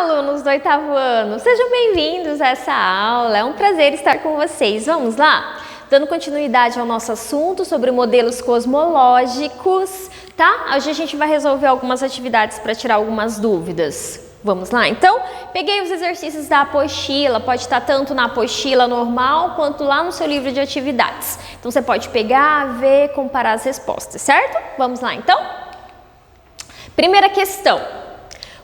alunos do 8º ano, sejam bem-vindos a essa aula, é um prazer estar com vocês. Vamos lá? Dando continuidade ao nosso assunto sobre modelos cosmológicos, tá? Hoje a gente vai resolver algumas atividades para tirar algumas dúvidas. Vamos lá? Então, peguei os exercícios da apostila, pode estar tanto na apostila normal quanto lá no seu livro de atividades. Então, você pode pegar, ver, comparar as respostas, certo? Vamos lá, então? Primeira questão.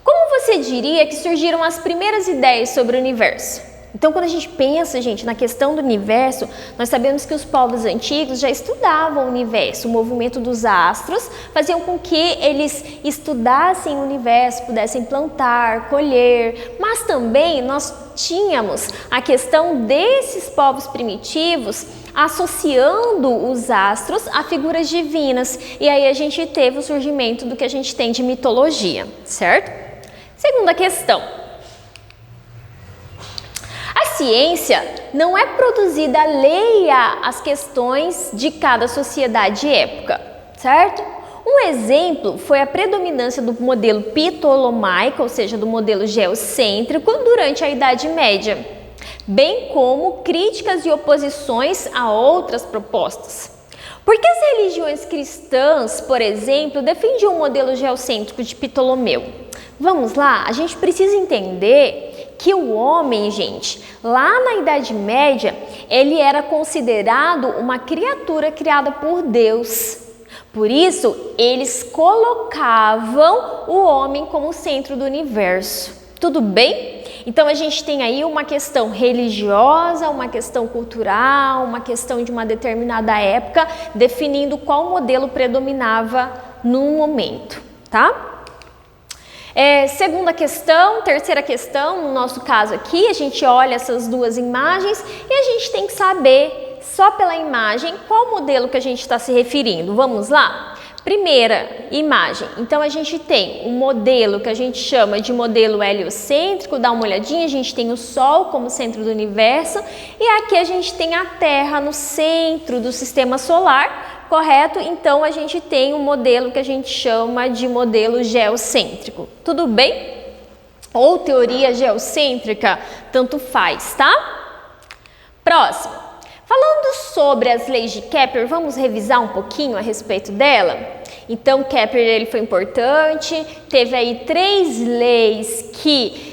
Como você diria que surgiram as primeiras ideias sobre o universo? Então, quando a gente pensa, gente, na questão do universo, nós sabemos que os povos antigos já estudavam o universo, o movimento dos astros, faziam com que eles estudassem o universo, pudessem plantar, colher, mas também nós tínhamos a questão desses povos primitivos associando os astros a figuras divinas, e aí a gente teve o surgimento do que a gente tem de mitologia, certo? Segunda questão. A ciência não é produzida alheia às questões de cada sociedade e época, certo? Um exemplo foi a predominância do modelo ptolomaico, ou seja, do modelo geocêntrico, durante a Idade Média, bem como críticas e oposições a outras propostas. Por que as religiões cristãs, por exemplo, defendiam o modelo geocêntrico de Ptolomeu? Vamos lá, a gente precisa entender que o homem, gente, lá na Idade Média, ele era considerado uma criatura criada por Deus. Por isso, eles colocavam o homem como o centro do universo. Tudo bem? Então, a gente tem aí uma questão religiosa, uma questão cultural, uma questão de uma determinada época, definindo qual modelo predominava no momento, tá? Segunda questão, terceira questão, no nosso caso aqui, a gente olha essas duas imagens e a gente tem que saber, só pela imagem, qual modelo que a gente está se referindo. Vamos lá? Primeira imagem, então a gente tem um modelo que a gente chama de modelo heliocêntrico, dá uma olhadinha, a gente tem o Sol como centro do universo e aqui a gente tem a Terra no centro do sistema solar, correto? Então a gente tem um modelo que a gente chama de modelo geocêntrico, tudo bem? Ou teoria geocêntrica, tanto faz, tá? Próximo. Falando sobre as leis de Kepler, vamos revisar um pouquinho a respeito dela? Então, Kepler ele foi importante, teve aí 3 leis que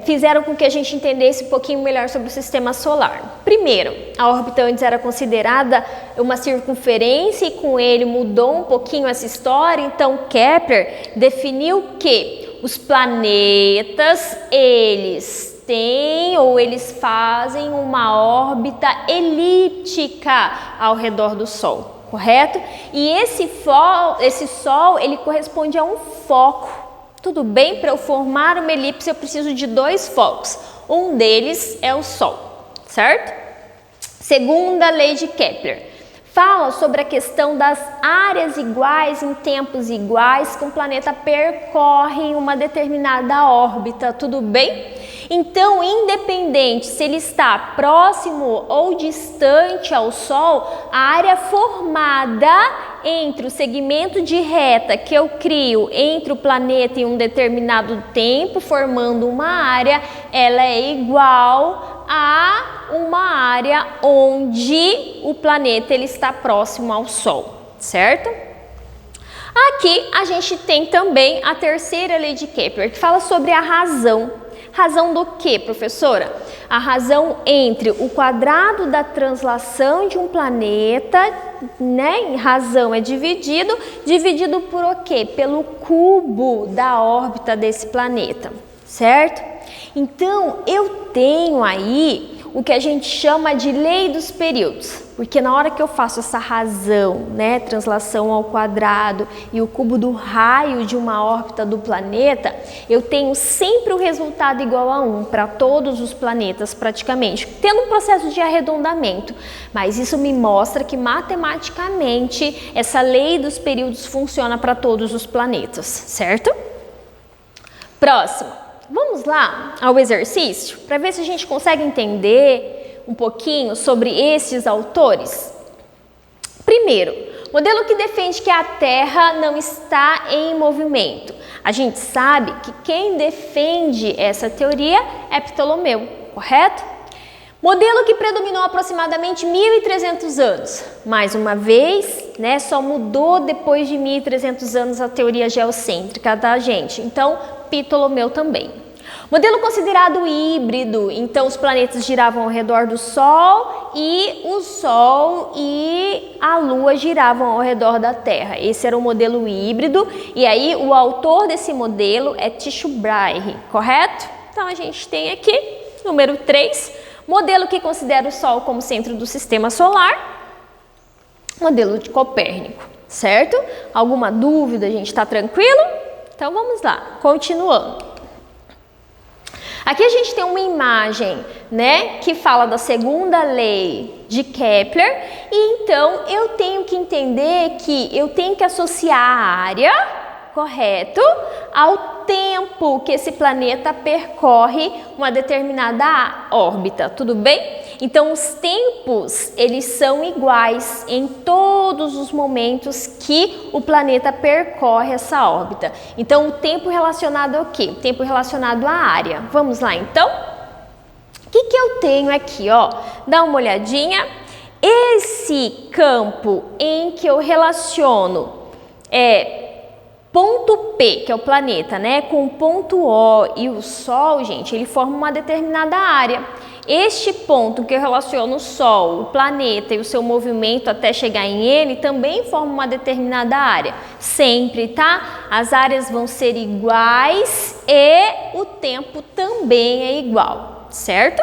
fizeram com que a gente entendesse um pouquinho melhor sobre o sistema solar. Primeiro, a órbita antes era considerada uma circunferência e com ele mudou um pouquinho essa história, então Kepler definiu que os planetas, eles fazem uma órbita elíptica ao redor do Sol, correto? E esse Sol, ele corresponde a um foco. Tudo bem? Para eu formar uma elipse, eu preciso de 2 focos. Um deles é o Sol, certo? Segunda lei de Kepler. Fala sobre a questão das áreas iguais em tempos iguais que um planeta percorre em uma determinada órbita, tudo bem? Então, independente se ele está próximo ou distante ao Sol, a área formada entre o segmento de reta que eu crio entre o planeta em um determinado tempo, formando uma área, ela é igual a uma área onde o planeta ele está próximo ao Sol, certo? Aqui a gente tem também a terceira lei de Kepler, que fala sobre a razão. Razão do que, professora? A razão entre o quadrado da translação de um planeta, né? Em razão é dividido por o quê? Pelo cubo da órbita desse planeta, certo? Então, eu tenho aí o que a gente chama de lei dos períodos, porque na hora que eu faço essa razão, né, translação ao quadrado e o cubo do raio de uma órbita do planeta, eu tenho sempre o resultado igual a 1 para todos os planetas praticamente, tendo um processo de arredondamento, mas isso me mostra que matematicamente essa lei dos períodos funciona para todos os planetas, certo? Próximo. Vamos lá ao exercício para ver se a gente consegue entender um pouquinho sobre esses autores. Primeiro, Modelo que defende que a Terra não está em movimento. A gente sabe que quem defende essa teoria é Ptolomeu, correto? Modelo que predominou aproximadamente 1.300 anos. Mais uma vez, né, só mudou depois de 1.300 anos a teoria geocêntrica, tá, gente? Então, Ptolomeu também. Modelo considerado híbrido, então os planetas giravam ao redor do Sol e o Sol e a Lua giravam ao redor da Terra. Esse era o modelo híbrido e aí o autor desse modelo é Tycho Brahe, correto? Então a gente tem aqui, número 3, modelo que considera o Sol como centro do sistema solar, modelo de Copérnico, certo? Alguma dúvida, a gente está tranquilo? Então vamos lá, continuando. Aqui a gente tem uma imagem, né, que fala da segunda lei de Kepler, e então eu tenho que entender que eu tenho que associar a área, correto, ao tempo que esse planeta percorre uma determinada órbita, tudo bem? Então os tempos, eles são iguais em todos os momentos que o planeta percorre essa órbita. Então o tempo relacionado ao quê? O tempo relacionado à área. Vamos lá então? O que eu tenho aqui, ó? Dá uma olhadinha. Esse campo em que eu relaciono ponto P, que é o planeta, né, com o ponto O e o Sol, gente, ele forma uma determinada área. Este ponto que eu relaciono o Sol, o planeta e o seu movimento até chegar em ele também forma uma determinada área. Sempre, tá? As áreas vão ser iguais e o tempo também é igual, certo?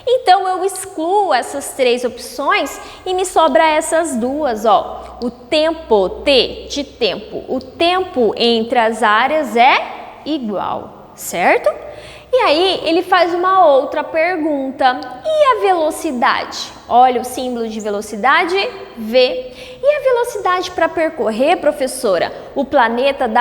Então eu excluo essas 3 opções e me sobra essas duas, ó. O tempo, T de tempo, o tempo entre as áreas é igual, certo? E aí ele faz uma outra pergunta, e a velocidade? Olha o símbolo de velocidade, V. E a velocidade para percorrer, professora? O planeta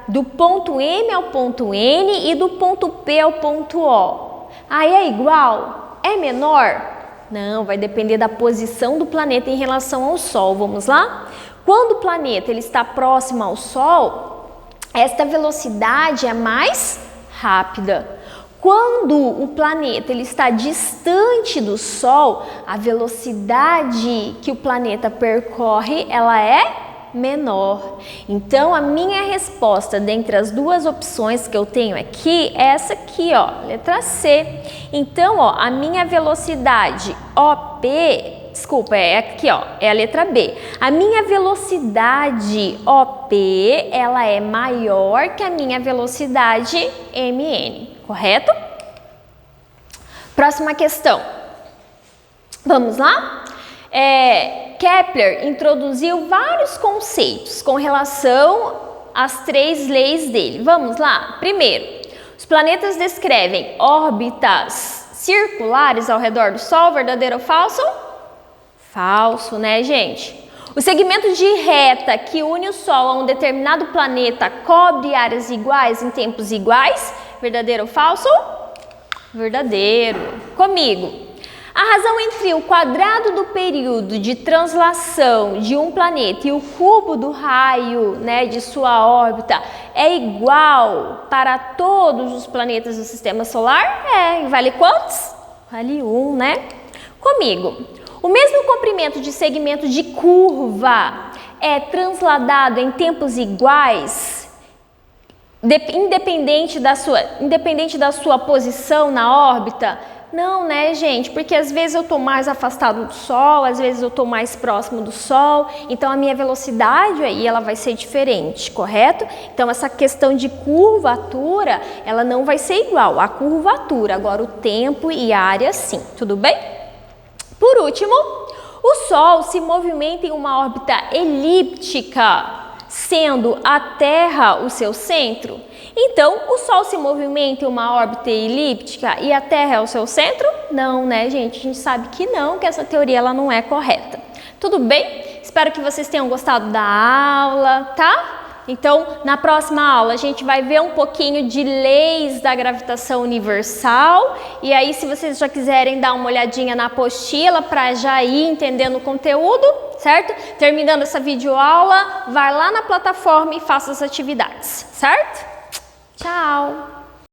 do ponto M ao ponto N e do ponto P ao ponto O. Aí é igual? É menor? Não, vai depender da posição do planeta em relação ao Sol. Vamos lá? Quando o planeta ele está próximo ao Sol, esta velocidade é mais rápida. Quando o planeta ele está distante do Sol, a velocidade que o planeta percorre, ela é menor. Então, a minha resposta dentre as duas opções que eu tenho aqui é essa aqui, ó, letra C. Então, ó, a minha velocidade OP, desculpa, é aqui, ó, é a letra B. A minha velocidade OP, ela é maior que a minha velocidade MN, correto? Próxima questão. Vamos lá? Kepler introduziu vários conceitos com relação às 3 leis dele. Vamos lá? Primeiro, os planetas descrevem órbitas circulares ao redor do Sol, verdadeiro ou falso? Falso, né, gente? O segmento de reta que une o Sol a um determinado planeta cobre áreas iguais em tempos iguais, verdadeiro ou falso? Verdadeiro. Comigo. A razão entre o quadrado do período de translação de um planeta e o cubo do raio, né, de sua órbita é igual para todos os planetas do sistema solar? E vale quantos? Vale 1, né? Comigo. O mesmo comprimento de segmento de curva é transladado em tempos iguais, independente da sua posição na órbita? Não, né, gente? Porque às vezes eu estou mais afastado do Sol, às vezes eu estou mais próximo do Sol, então a minha velocidade aí ela vai ser diferente, correto? Então essa questão de curvatura, ela não vai ser igual à curvatura, agora o tempo e a área sim, tudo bem? Por último, o Sol se movimenta em uma órbita elíptica, sendo a Terra o seu centro. Então, o Sol se movimenta em uma órbita elíptica e a Terra é o seu centro? Não, né, gente? A gente sabe que não, que essa teoria ela não é correta. Tudo bem? Espero que vocês tenham gostado da aula, tá? Então, na próxima aula, a gente vai ver um pouquinho de leis da gravitação universal. E aí, se vocês já quiserem dar uma olhadinha na apostila para já ir entendendo o conteúdo, certo? Terminando essa videoaula, vai lá na plataforma e faça as atividades, certo? Tchau!